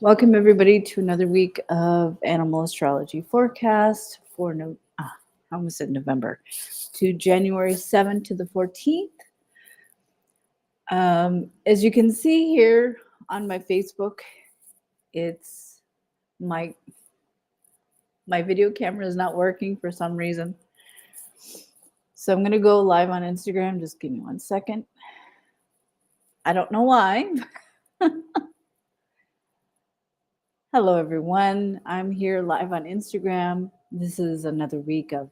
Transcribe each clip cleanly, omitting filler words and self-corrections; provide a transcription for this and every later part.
Welcome everybody to another week of Animal Astrology forecast for I almost said November, to January 7th to the 14th. As you can see here on my Facebook, it's my video camera is not working for some reason. So I'm going to go live on Instagram. Just give me 1 second. I don't know why. Hello, everyone. I'm here live on Instagram. This is another week of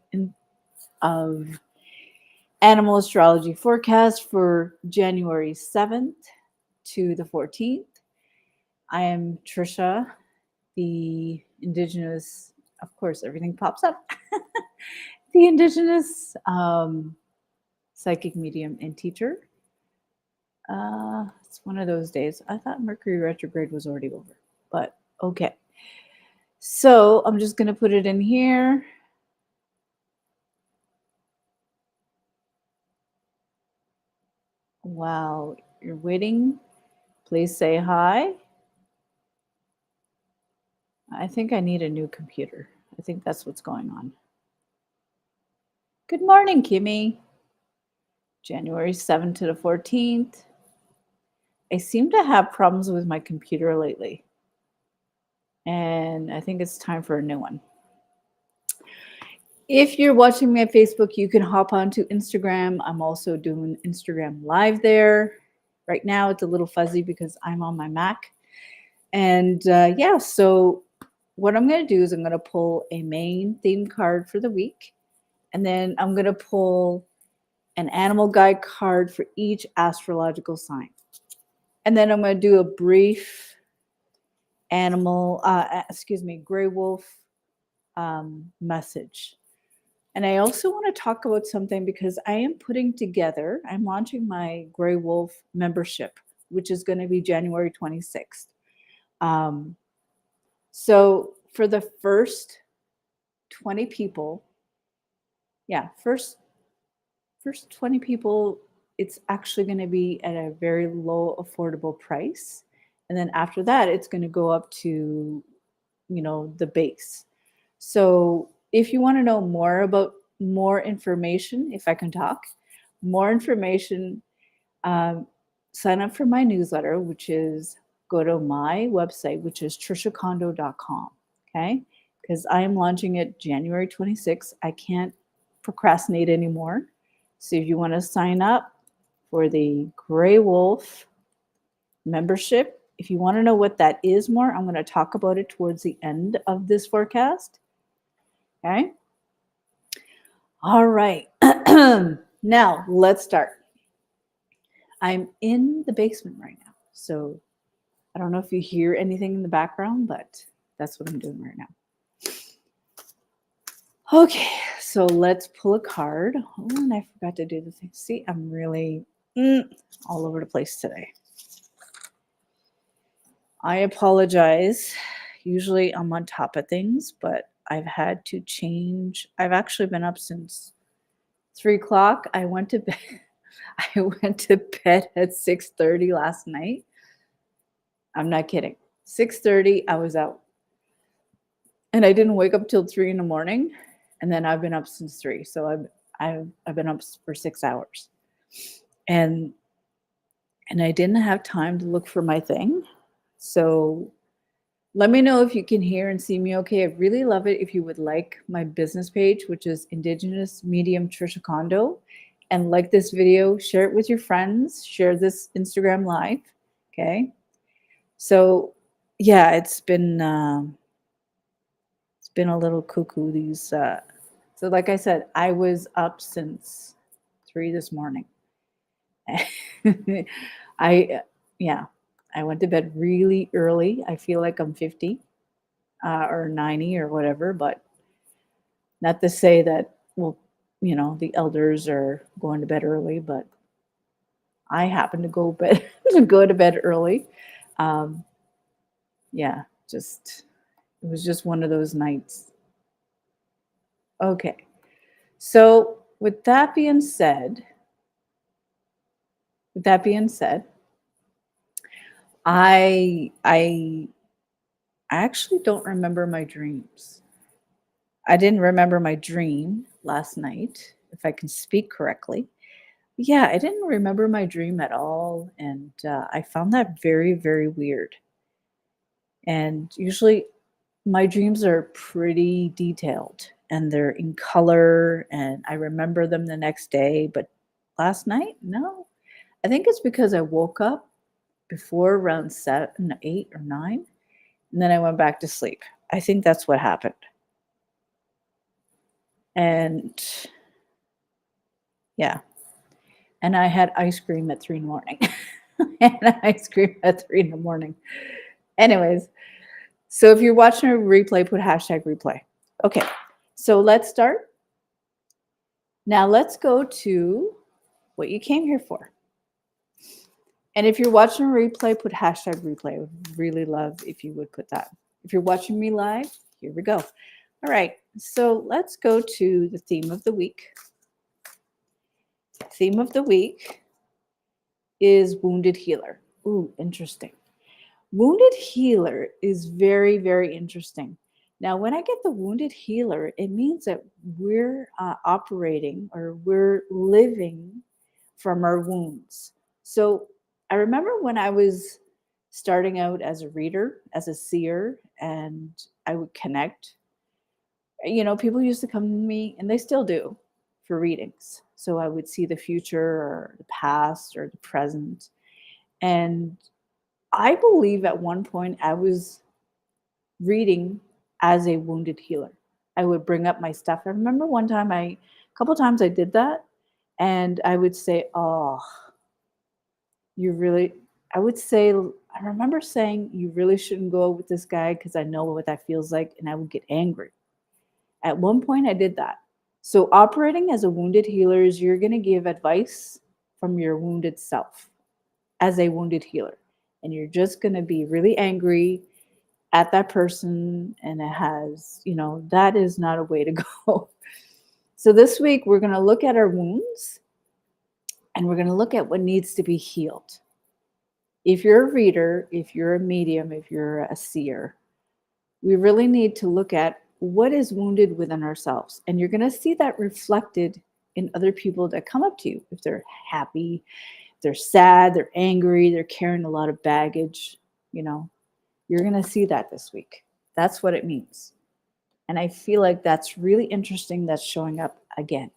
Animal Astrology forecast for January 7th to the 14th. I am Trisha, the Indigenous, of course, everything pops up, the Indigenous psychic medium and teacher. It's one of those days. I thought Mercury retrograde was already over, but okay. So I'm just going to put it in here. While you're waiting, please say hi. I think I need a new computer. I think that's what's going on. Good morning, Kimmy. January 7th to the 14th. I seem to have problems with my computer lately, and I think it's time for a new one. If you're watching me on Facebook, you can hop onto Instagram. I'm also doing Instagram live there. Right now, it's a little fuzzy because I'm on my Mac. And yeah, so what I'm going to do is I'm going to pull a main theme card for the week. And then I'm going to pull an animal guide card for each astrological sign. And then I'm going to do a brief gray wolf message. And I also want to talk about something because I'm launching my Gray Wolf membership, which is going to be January 26th. So for the first 20 people, first 20 people, it's actually going to be at a very low, affordable price. And then after that, it's going to go up to, the base. So if you want to know more information, if I can talk, more information, sign up for my newsletter, which is go to my website, which is trishacondo.com. Okay. Because I am launching it January 26th. I can't procrastinate anymore. So if you want to sign up for the Gray Wolf membership, if you want to know what that is more, I'm going to talk about it towards the end of this forecast. Okay. All right. Now let's start. I'm in the basement right now. So I don't know if you hear anything in the background, but that's what I'm doing right now. Okay. So let's pull a card. Oh, and I forgot to do the thing. See, I'm really all over the place today. I apologize. Usually I'm on top of things, but I've had to change. I've actually been up since 3 o'clock. I went to bed at 6:30 last night. I'm not kidding. 6:30, I was out. And I didn't wake up till 3 in the morning. And then I've been up since 3. So I've been up for 6 hours. And I didn't have time to look for my thing. So let me know if you can hear and see me okay. I really love it if you would like my business page, which is Indigenous Medium Trisha Condo, and like this video, share it with your friends, share this Instagram live. Okay. So yeah, it's been a little cuckoo these. So like I said, I was up since 3 this morning. I went to bed really early. I feel like I'm 50 or 90 or whatever, but not to say that, well, the elders are going to bed early, but I happen to go to bed early. It was just one of those nights. Okay. So with that being said, I actually don't remember my dreams. I didn't remember my dream last night, if I can speak correctly. Yeah, I didn't remember my dream at all, and I found that very, very weird. And usually my dreams are pretty detailed and they're in color and I remember them the next day, but last night, no. I think it's because I woke up before around 7, 8 or 9, and then I went back to sleep. I think that's what happened. And yeah, and I had ice cream at 3 in the morning. And ice cream at 3 in the morning. Anyways, so if you're watching a replay, put hashtag replay. Okay, so let's start. Now let's go to what you came here for. And if you're watching a replay, put hashtag replay. I would really love if you would put that. If you're watching me live, here we go. All right, so let's go to the theme of the week. Theme of the week is wounded healer. Ooh, interesting. Wounded healer is very, very interesting. Now, when I get the wounded healer, it means that we're operating or we're living from our wounds. So I remember when I was starting out as a reader, as a seer, and I would connect, people used to come to me, and they still do, for readings. So I would see the future or the past or the present. And I believe at one point I was reading as a wounded healer. I would bring up my stuff. I remember one time a couple times I did that, and I would say, "Oh, you really," I would say, I remember saying, "You really shouldn't go with this guy because I know what that feels like," and I would get angry. At one point, I did that. So, operating as a wounded healer is you're going to give advice from your wounded self as a wounded healer, and you're just going to be really angry at that person, and it has, that is not a way to go. So this week we're going to look at our wounds and we're going to look at what needs to be healed. If you're a reader, if you're a medium, if you're a seer, we really need to look at what is wounded within ourselves, and you're going to see that reflected in other people that come up to you. If they're happy, they're sad, they're angry, they're carrying a lot of baggage, you're going to see that this week. That's what it means. And I feel like that's really interesting that's showing up again.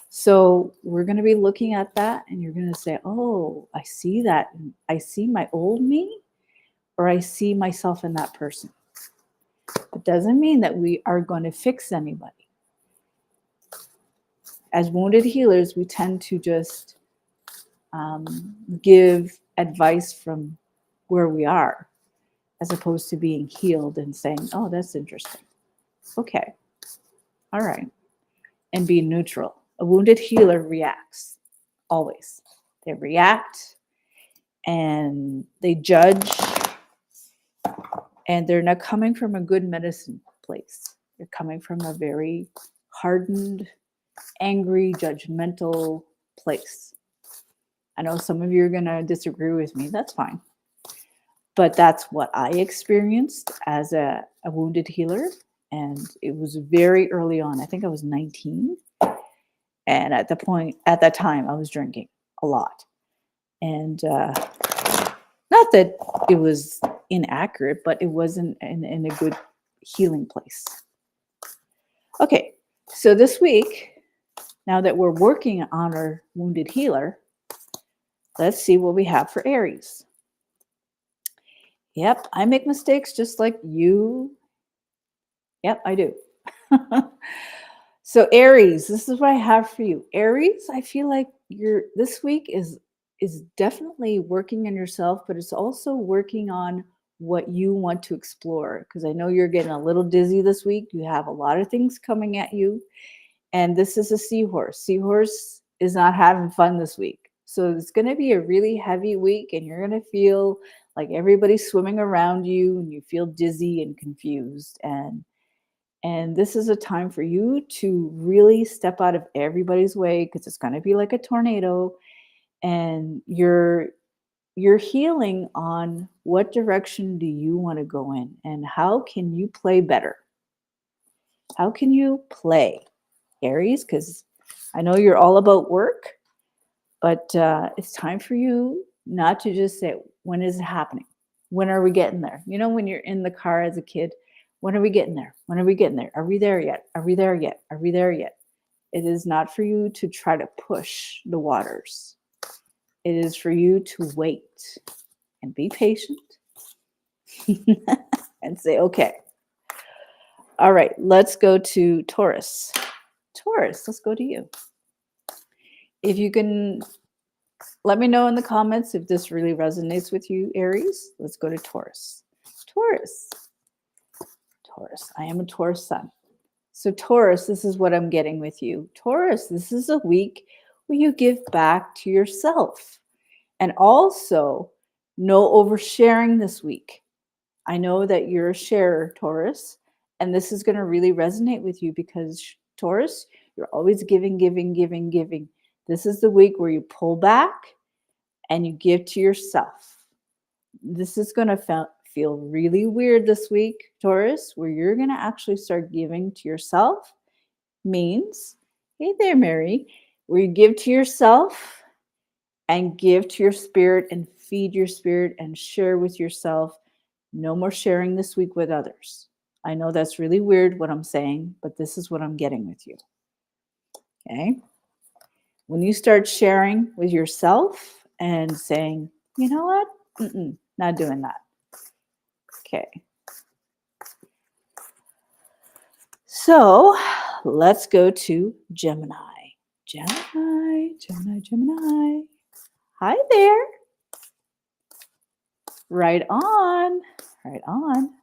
So we're going to be looking at that and you're going to say, oh, I see that. I see my old me, or I see myself in that person. It doesn't mean that we are going to fix anybody. As wounded healers, we tend to just give advice from where we are, as opposed to being healed and saying, oh, that's interesting. Okay. All right. And be neutral. A wounded healer reacts always. They react and they judge, and they're not coming from a good medicine place. They're coming from a very hardened, angry, judgmental place. I know some of you are going to disagree with me. That's fine. But that's what I experienced as a wounded healer. And it was very early on. I think I was 19. And at that time, I was drinking a lot. And not that it was inaccurate, but it wasn't in a good healing place. Okay, so this week, now that we're working on our wounded healer, let's see what we have for Aries. Yep, I make mistakes just like you. Yep, I do. So Aries, this is what I have for you. Aries, I feel like this week is definitely working on yourself, but it's also working on what you want to explore, because I know you're getting a little dizzy this week. You have a lot of things coming at you, and this is a seahorse. Seahorse is not having fun this week. So it's going to be a really heavy week, and you're going to feel like everybody's swimming around you, and you feel dizzy and confused. And this is a time for you to really step out of everybody's way, because it's going to be like a tornado, and you're healing on What direction do you want to go in? And how can you play better? How can you play, Aries? Because I know you're all about work, but it's time for you not to just say, when is it happening? When are we getting there? You know, when you're in the car as a kid, when are we getting there? When are we getting there? Are we there yet? Are we there yet? Are we there yet? It is not for you to try to push the waters. It is for you to wait and be patient and say, okay, all right, let's go to Taurus. Taurus, let's go to you. If you can let me know in the comments if this really resonates with you, Aries. Let's go to Taurus. Taurus. Taurus. I am a Taurus sun. So Taurus, this is what I'm getting with you. Taurus, this is a week where you give back to yourself. And also, no oversharing this week. I know that you're a sharer, Taurus, and this is going to really resonate with you because Taurus, you're always giving, giving, giving, giving. This is the week where you pull back and you give to yourself. This is going to feel really weird this week, Taurus, where you're going to actually start giving to yourself. Means, hey there, Mary, where you give to yourself and give to your spirit and feed your spirit and share with yourself. No more sharing this week with others. I know that's really weird what I'm saying, but this is what I'm getting with you. Okay? When you start sharing with yourself and saying, you know what? Not doing that. Okay. So let's go to Gemini. Gemini, Gemini, Gemini. Hi there. Right on. Right on.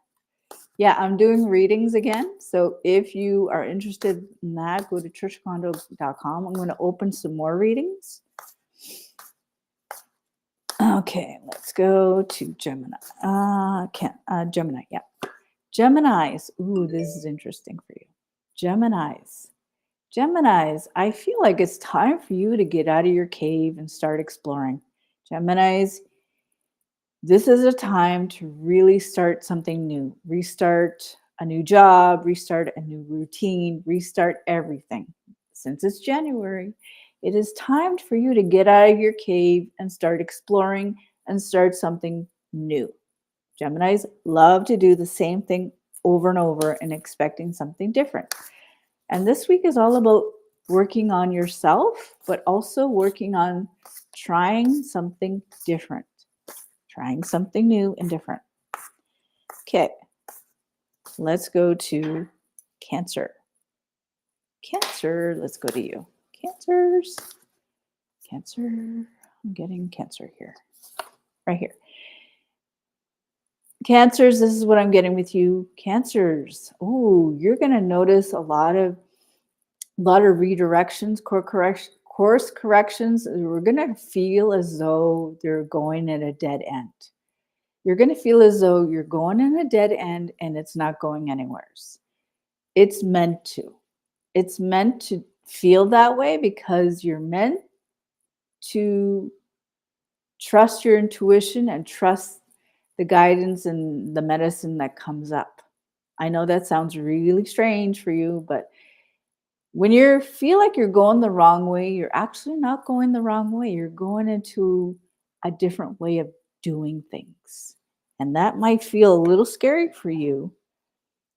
Yeah, I'm doing readings again. So if you are interested in that, go to trishkondo.com. I'm going to open some more readings. Okay, let's go to Gemini. Gemini, yeah. Geminis. Ooh, this is interesting for you. Geminis. Geminis, I feel like it's time for you to get out of your cave and start exploring. Geminis, this is a time to really start something new. Restart a new job, restart a new routine, restart everything. Since it's January, it is time for you to get out of your cave and start exploring and start something new. Geminis love to do the same thing over and over and expecting something different. And this week is all about working on yourself, but also working on trying something different, trying something new and different. Okay, let's go to Cancer. Cancer, let's go to you. Cancers. Cancer, I'm getting Cancer here. Right here. Cancers, this is what I'm getting with you. Cancers. Oh, you're going to notice a lot of redirections, course corrections. We're going to feel as though they're going at a dead end. You're going to feel as though you're going in a dead end and it's not going anywhere. It's meant to. It's meant to feel that way because you're meant to trust your intuition and trust the guidance and the medicine that comes up. I know that sounds really strange for you, but when you feel like you're going the wrong way, you're actually not going the wrong way. You're going into a different way of doing things. And that might feel a little scary for you,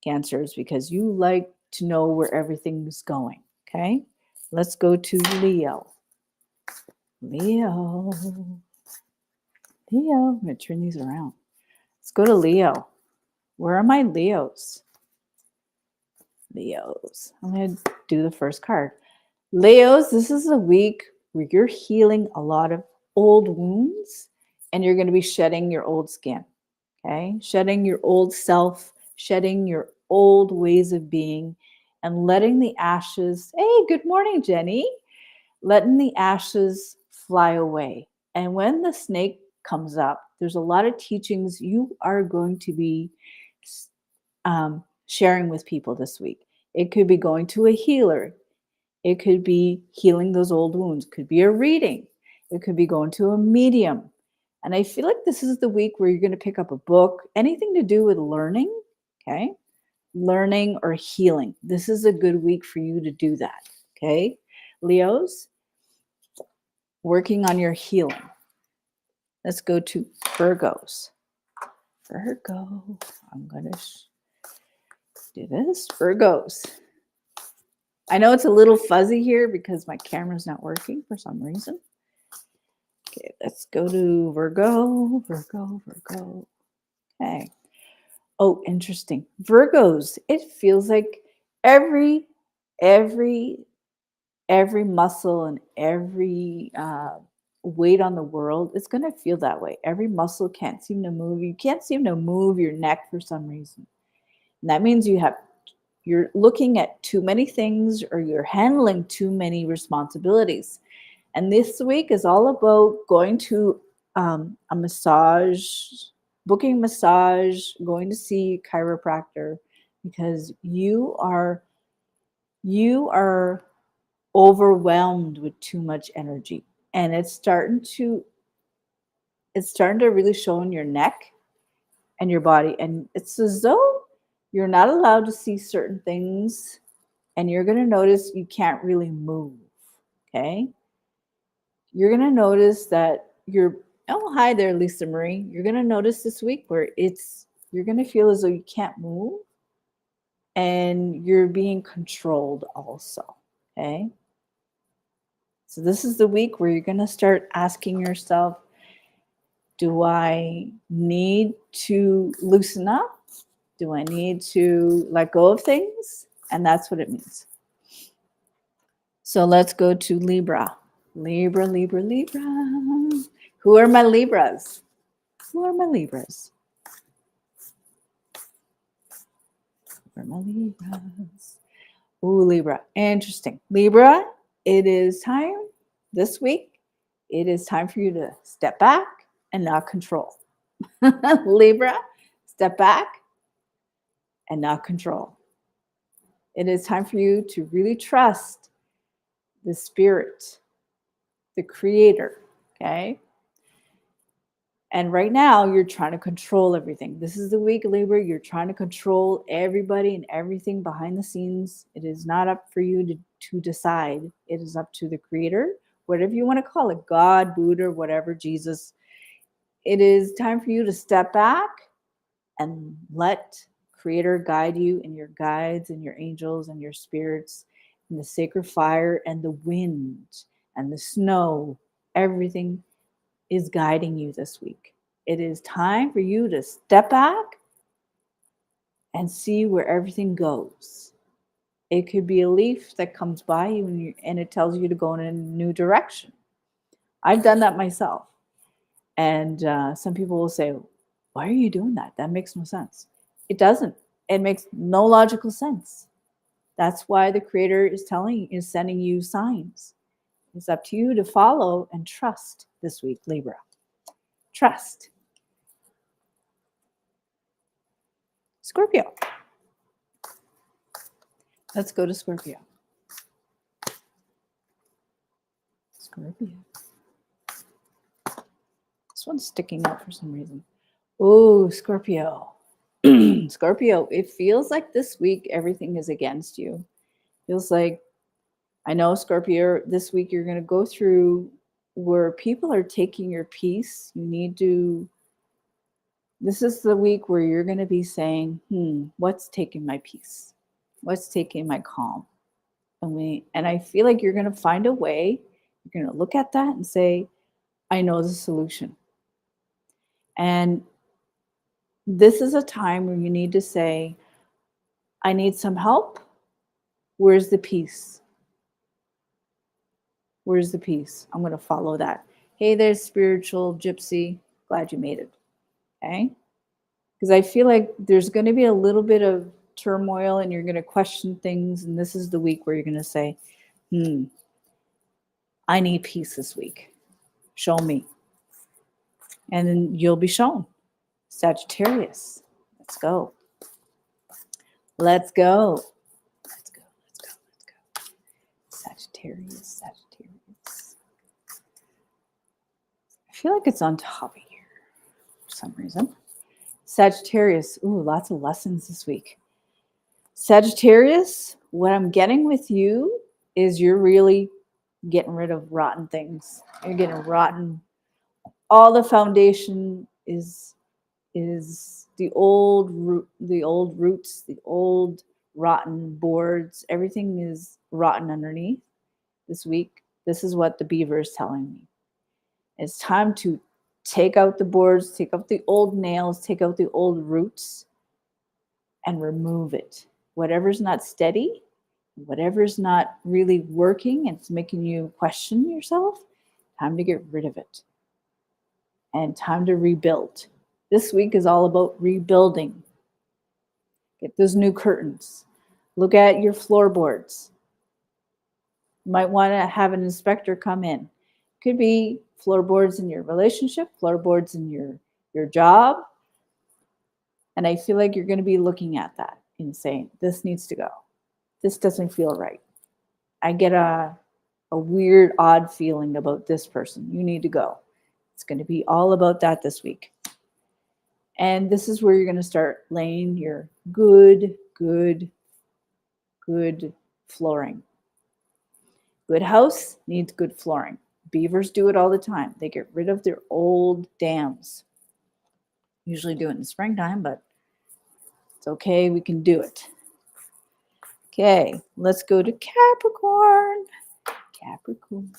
Cancers, because you like to know where everything's going. Okay? Let's go to Leo. Leo. I'm going to turn these around. Let's go to Leo. Where are my Leos? Leos. I'm going to do the first card. Leos, this is a week where you're healing a lot of old wounds and you're going to be shedding your old skin. Okay? Shedding your old self, shedding your old ways of being, and letting the ashes, hey, good morning, Jenny, letting the ashes fly away. And when the snake comes up, there's a lot of teachings you are going to be sharing with people this week. It could be going to a healer. It could be healing those old wounds. It could be a reading. It could be going to a medium. And I feel like this is the week where you're going to pick up a book, anything to do with learning, okay? Learning or healing. This is a good week for you to do that, okay? Leos, working on your healing. Let's go to Virgos. Virgo, I'm going to do this. Virgos. I know it's a little fuzzy here because my camera's not working for some reason. Okay, let's go to Virgo, Virgo, Virgo. Okay. Oh, interesting. Virgos, it feels like every muscle and every weight on the world, it's going to feel that way. Every muscle can't seem to move. You can't seem to move your neck for some reason. And that means you're looking at too many things or you're handling too many responsibilities. And this week is all about going to a massage, booking massage, going to see a chiropractor, because you are overwhelmed with too much energy, and it's starting to really show in your neck and your body, and it's as though you're not allowed to see certain things, and you're going to notice you can't really move. Okay, you're going to notice that oh, hi there, Lisa Marie. You're going to notice this week where you're going to feel as though you can't move and you're being controlled also. Okay, so this is the week where you're going to start asking yourself, do I need to loosen up? Do I need to let go of things? And that's what it means. So let's go to Libra. Libra, Libra, Libra. Who are my Libras? Who are my Libras? Who are my Libras? Ooh, Libra. Interesting. Libra, it is time this week. It is time for you to step back and not control. Libra, step back and not control. It is time for you to really trust the spirit, the creator, okay? And right now, you're trying to control everything. This is the week, Libra. You're trying to control everybody and everything behind the scenes. It is not up for you to decide. It is up to the creator, whatever you want to call it, God, Buddha, whatever, Jesus. It is time for you to step back and let creator guide you, and your guides and your angels and your spirits and the sacred fire and the wind and the snow. Everything is guiding you this week. It is time for you to step back and see where everything goes. It could be a leaf that comes by you and it tells you to go in a new direction. I've done that myself. And some people will say, why are you doing that? That makes no sense. It doesn't. It makes no logical sense. That's why the creator is sending you signs. It's up to you to follow and trust this week, Libra. Trust. Scorpio. Let's go to Scorpio. Scorpio. This one's sticking out for some reason. Oh, Scorpio. Scorpio, it feels like this week everything is against you. Feels like, I know, Scorpio, this week you're going to go through where people are taking your peace. This is the week where you're going to be saying, what's taking my peace? What's taking my calm? And I feel like you're going to find a way. You're going to look at that and say, I know the solution. And this is a time where you need to say, I need some help. Where's the peace? Where's the peace? I'm going to follow that. Hey there, spiritual gypsy. Glad you made it. Okay? Because I feel like there's going to be a little bit of turmoil and you're going to question things. And this is the week where you're going to say, I need peace this week. Show me. And then you'll be shown. Sagittarius. Let's go. Let's go. Let's go. Let's go. Let's go. Sagittarius. Sagittarius. I feel like it's on top of here. some reason. Sagittarius. Ooh, lots of lessons this week. Sagittarius, what I'm getting with you is you're really getting rid of rotten things. You're getting rotten. All the foundation is the old roots, the old rotten boards. Everything is rotten underneath this week. This is what the beaver is telling me. It's time to take out the boards, take out the old nails, take out the old roots, and remove it. Whatever's not steady, whatever's not really working, and it's making you question yourself, time to get rid of it. And time to rebuild. This week is all about rebuilding. Get those new curtains. Look at your floorboards. You might want to have an inspector come in. Could be floorboards in your relationship, floorboards in your job. And I feel like you're going to be looking at that and saying, this needs to go. This doesn't feel right. I get a weird, odd feeling about this person. You need to go. It's going to be all about that this week. And this is where you're going to start laying your good flooring. Good house needs good flooring. Beavers do it all the time. They get rid of their old dams. Usually do it in the springtime, but it's okay. We can do it. Okay, let's go to Capricorn. Capricorn.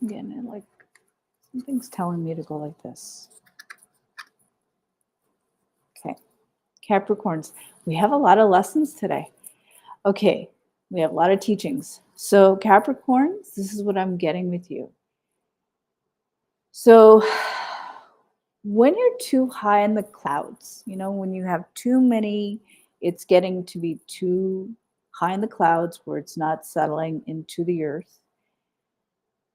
Again, like something's telling me to go like this. Okay, Capricorns. We have a lot of lessons today. Okay, we have a lot of teachings. So Capricorns, this is what I'm getting with you. So when you're too high in the clouds, when you have too many, it's getting to be too high in the clouds where it's not settling into the earth.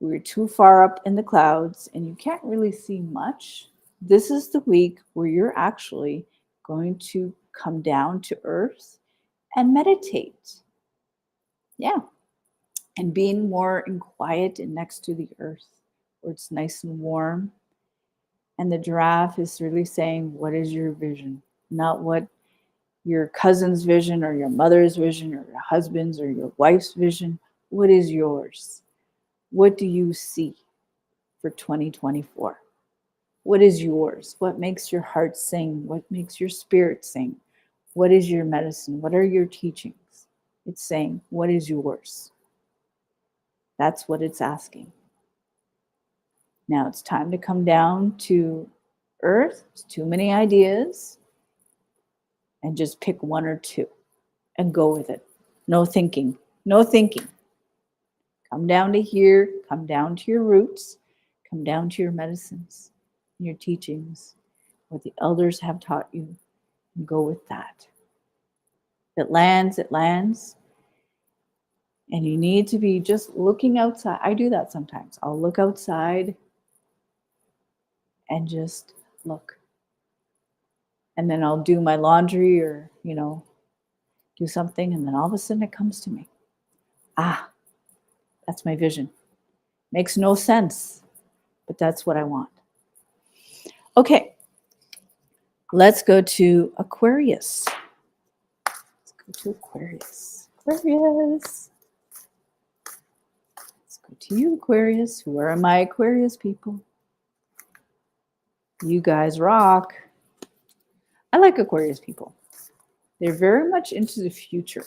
We're too far up in the clouds and you can't really see much. This is the week where you're actually going to come down to earth and meditate. Yeah. And being more in quiet and next to the earth where it's nice and warm. And the giraffe is really saying, what is your vision? Not what your cousin's vision or your mother's vision or your husband's or your wife's vision. What is yours? What do you see for 2024? What is yours? What makes your heart sing? What makes your spirit sing? What is your medicine? What are your teachings? It's saying, what is yours? That's what it's asking. Now it's time to come down to earth. It's too many ideas. And just pick one or two and go with it. No thinking. No thinking. Come down to here. Come down to your roots. Come down to your medicines, your teachings, what the elders have taught you. And go with that. If it lands, it lands. And you need to be just looking outside. I do that sometimes. I'll look outside and just look. And then I'll do my laundry or, do something. And then all of a sudden it comes to me. That's my vision. Makes no sense, but that's what I want. Okay. Let's go to Aquarius. Let's go to Aquarius. Aquarius. Let's go to you, Aquarius. Who are my Aquarius people? You guys rock. I like Aquarius people. They're very much into the future,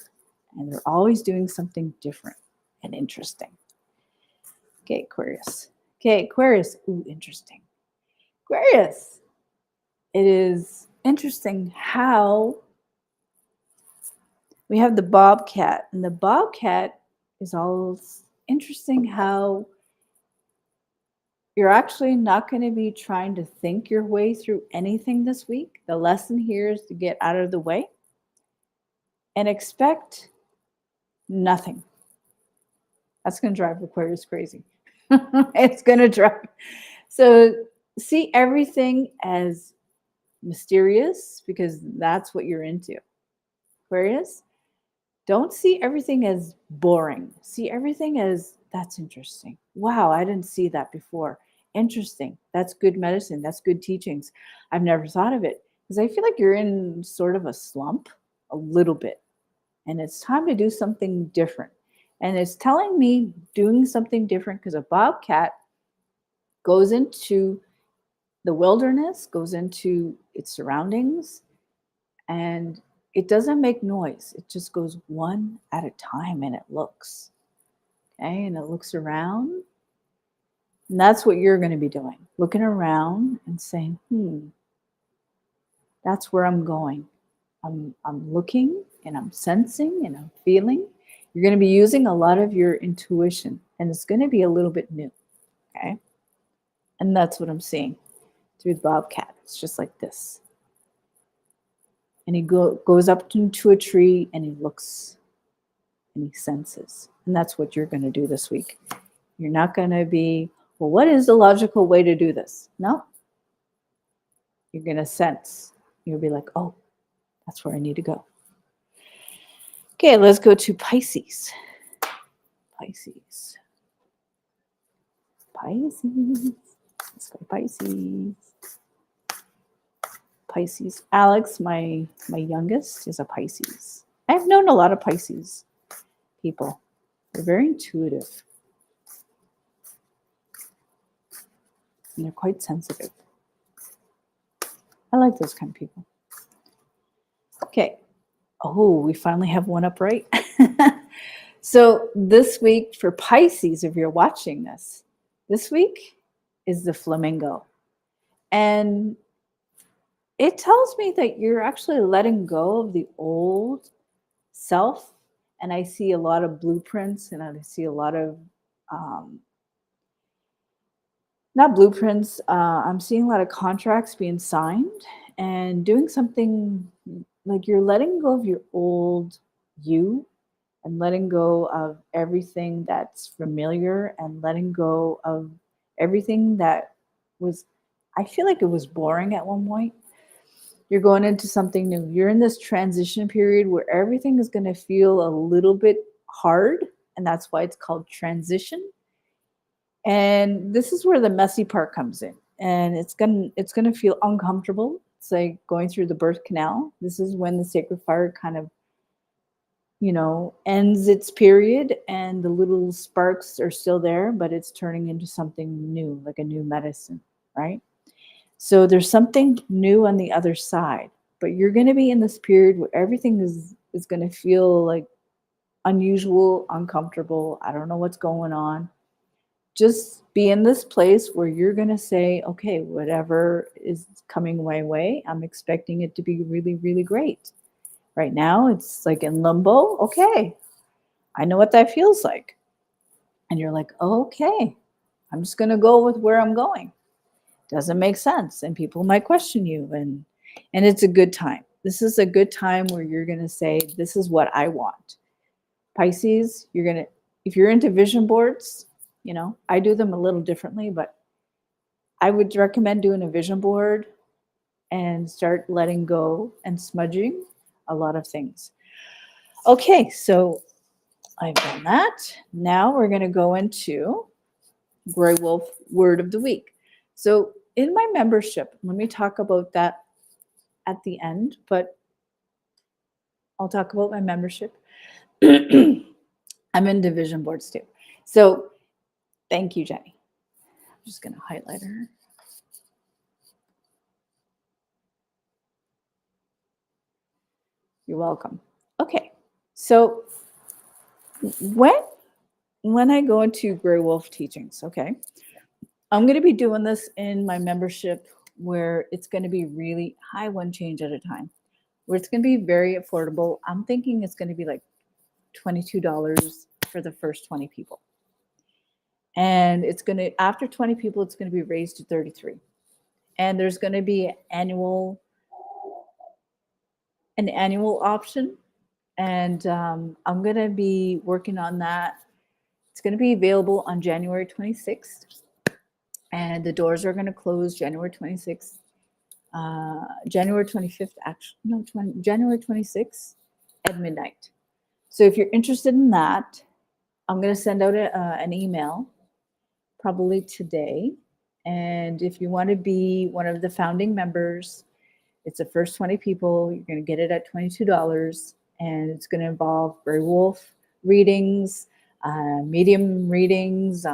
and they're always doing something different and interesting. Okay, Aquarius. Okay, Aquarius. Ooh, interesting. Aquarius. It is interesting how we have the bobcat, and the bobcat is all interesting how you're actually not going to be trying to think your way through anything this week. The lesson here is to get out of the way and expect nothing. That's going to drive Aquarius crazy. It's going to drive. So see everything as mysterious because that's what you're into. Aquarius, Don't see everything as boring. See everything as, that's interesting. Wow, I didn't see that before. Interesting. That's good medicine. That's good teachings. I've never thought of it. Because I feel like you're in sort of a slump a little bit. And it's time to do something different. And it's telling me doing something different because a bobcat goes into the wilderness, goes into its surroundings, and it doesn't make noise. It just goes one at a time and it looks. Okay, and it looks around. And that's what you're going to be doing. Looking around and saying, that's where I'm going. I'm looking and I'm sensing and I'm feeling. You're going to be using a lot of your intuition, and it's going to be a little bit new. Okay. And that's what I'm seeing through the bobcat. It's just like this. And he goes up into a tree and he looks and he senses. And that's what you're going to do this week. You're not going to be, well, what is the logical way to do this? No. You're going to sense. You'll be like, oh, that's where I need to go. Okay, let's go to Pisces. Pisces. Let's go Pisces. Pisces. Alex, my youngest, is a Pisces. I've known a lot of Pisces people. They're very intuitive. And they're quite sensitive. I like those kind of people. Okay. Oh, we finally have one upright. So this week for Pisces, if you're watching this week is the flamingo. And it tells me that you're actually letting go of the old self. And I see a lot of blueprints, and I see a lot of, not blueprints, I'm seeing a lot of contracts being signed and doing something like you're letting go of your old you and letting go of everything that's familiar and letting go of everything that was, I feel like it was boring at one point. You're going into something new. You're in this transition period where everything is going to feel a little bit hard, and that's why it's called transition. And this is where the messy part comes in, and it's gonna feel uncomfortable. It's like going through the birth canal. This is when the sacred fire kind of, ends its period, and the little sparks are still there, but it's turning into something new, like a new medicine, right? So there's something new on the other side, but you're going to be in this period where everything is going to feel like unusual, uncomfortable. I don't know what's going on. Just be in this place where you're going to say, okay, whatever is coming my way, I'm expecting it to be really, really great. Right now, it's like in limbo. Okay, I know what that feels like. And you're like, oh, okay, I'm just going to go with where I'm going. Doesn't make sense. And people might question you. And it's a good time. This is a good time where you're going to say, this is what I want. Pisces, if you're into vision boards, I do them a little differently, but I would recommend doing a vision board and start letting go and smudging a lot of things. Okay, so I've done that. Now we're going to go into Gray Wolf Word of the Week. So in my membership, let me talk about that at the end, but I'll talk about my membership. I'm in division boards too. So thank you, Jenny. I'm just going to highlight her. You're welcome. Okay, so when I go into Gray Wolf teachings, okay, I'm going to be doing this in my membership where it's going to be really high, one change at a time, where it's going to be very affordable. I'm thinking it's going to be like $22 for the first 20 people. And it's going to, after 20 people, it's going to be raised to 33. And there's going to be an annual option. And I'm going to be working on that. It's going to be available on January 26th. And the doors are going to close January 26th. January 25th, actually, no, January 26th at midnight. So if you're interested in that, I'm going to send out an email probably today. And if you want to be one of the founding members, it's the first 20 people. You're going to get it at $22. And it's going to involve Grey Wolf readings, medium readings,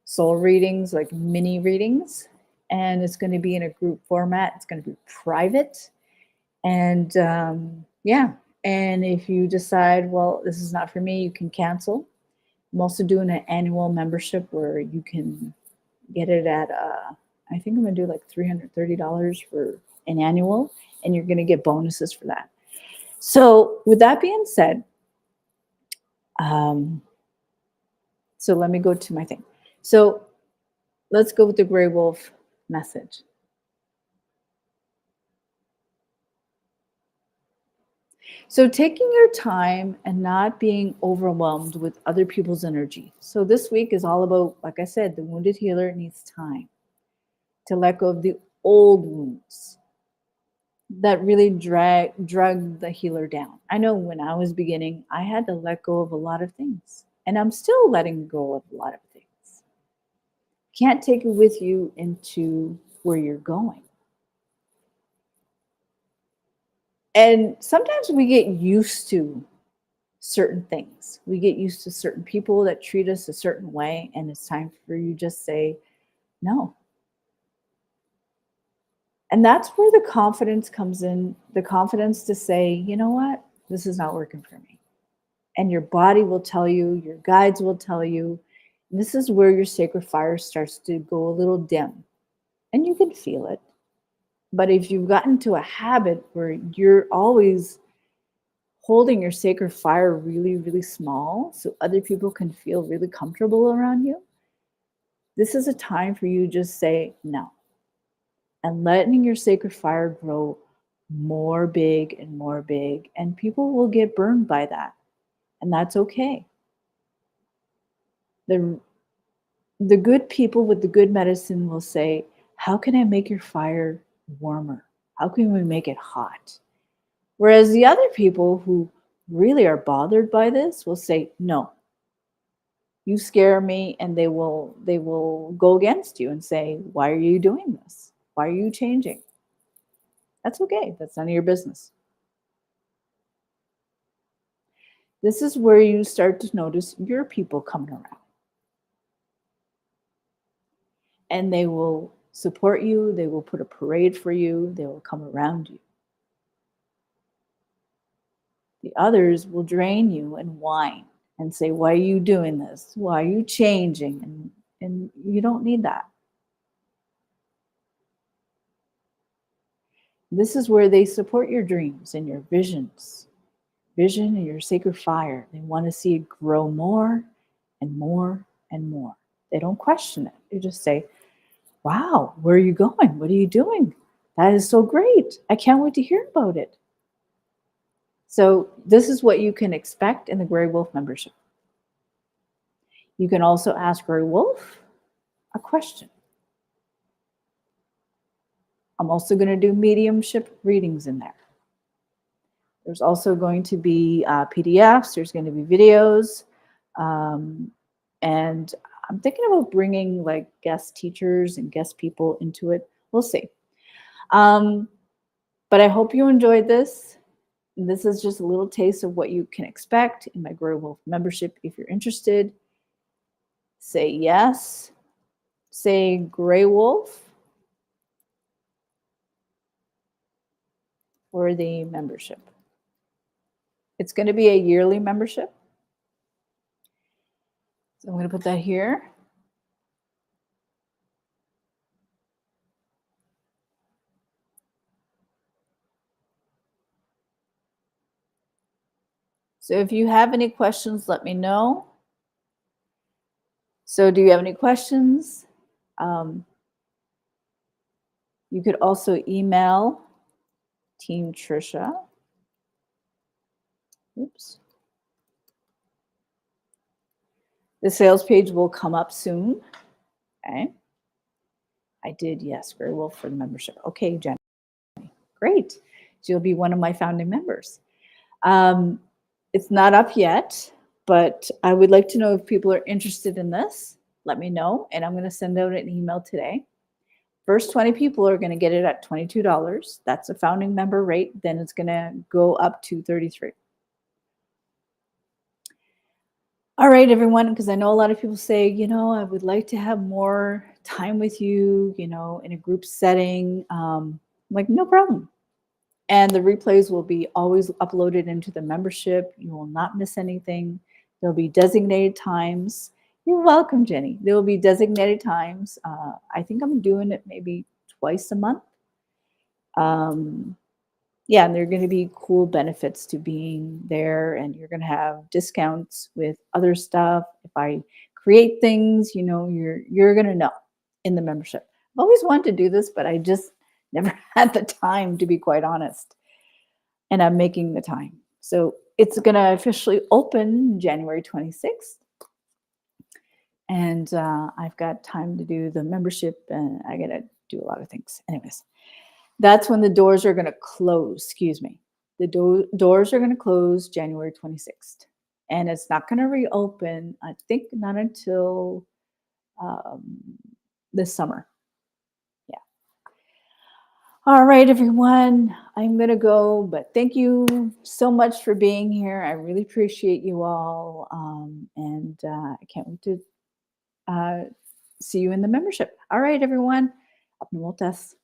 soul readings, like mini readings. And it's going to be in a group format. It's going to be private. And yeah. And if you decide, well, this is not for me, you can cancel. I'm also doing an annual membership where you can get it at, I think I'm going to do like $330 for an annual, and you're going to get bonuses for that. So with that being said, so let me go to my thing. So let's go with the Grey Wolf message. So taking your time and not being overwhelmed with other people's energy. So this week is all about, like I said, the wounded healer needs time to let go of the old wounds that really drug the healer down. I know when I was beginning, I had to let go of a lot of things, and I'm still letting go of a lot of things. Can't take it with you into where you're going. And sometimes we get used to certain things. We get used to certain people that treat us a certain way, and it's time for you just say no. And that's where the confidence comes in, the confidence to say, you know what, this is not working for me. And your body will tell you, your guides will tell you. And this is where your sacred fire starts to go a little dim. And you can feel it. But if you've gotten to a habit where you're always holding your sacred fire really, really small so other people can feel really comfortable around you, this is a time for you to just say no. And letting your sacred fire grow more big and more big. And people will get burned by that. And that's okay. The good people with the good medicine will say, how can I make your fire warmer? How can we make it hot? Whereas the other people who really are bothered by this will say, no, you scare me, and they will go against you and say, why are you doing this? Why are you changing? That's okay. That's none of your business. This is where you start to notice your people coming around. And they will support you. They will put a parade for you. They will come around you. The others will drain you and whine and say, why are you doing this? Why are you changing? And you don't need that. This is where they support your dreams and your visions. Vision and your sacred fire. They want to see it grow more and more and more. They don't question it. They just say, wow, where are you going? What are you doing? That is so great. I can't wait to hear about it. So this is what you can expect in the Grey Wolf membership. You can also ask Grey Wolf a question. I'm also going to do mediumship readings in there. There's also going to be PDFs. There's going to be videos. And I'm thinking about bringing like guest teachers and guest people into it. We'll see. But I hope you enjoyed this. This is just a little taste of what you can expect in my Grey Wolf membership. If you're interested, say yes. Say Grey Wolf for the membership. It's going to be a yearly membership. So I'm going to put that here. So if you have any questions, let me know. So do you have any questions? You could also email Team Trisha. Oops. The sales page will come up soon. Okay. I did, yes, Grey Wolf for the membership. Okay, Jen. Great. So you'll be one of my founding members. It's not up yet, but I would like to know if people are interested in this. Let me know, and I'm going to send out an email today. First 20 people are going to get it at $22. That's a founding member rate. Then it's going to go up to 33. All right, everyone, because I know a lot of people say, I would like to have more time with you, in a group setting. Like, no problem. And the replays will be always uploaded into the membership. You will not miss anything. There'll be designated times. You're welcome, Jenny. There will be designated times. I think I'm doing it maybe twice a month. Yeah, and there are going to be cool benefits to being there, and you're going to have discounts with other stuff. If I create things, you're going to know in the membership. I've always wanted to do this, but I just never had the time, to be quite honest. And I'm making the time. So it's going to officially open January 26th. And I've got time to do the membership, and I got to do a lot of things. Anyways, that's when the doors are going to close. Excuse me. The doors are going to close January 26th. And it's not going to reopen, I think, not until this summer. Yeah. All right, everyone. I'm going to go, but thank you so much for being here. I really appreciate you all. And I can't wait to see you in the membership. All right, everyone. Apnumultas.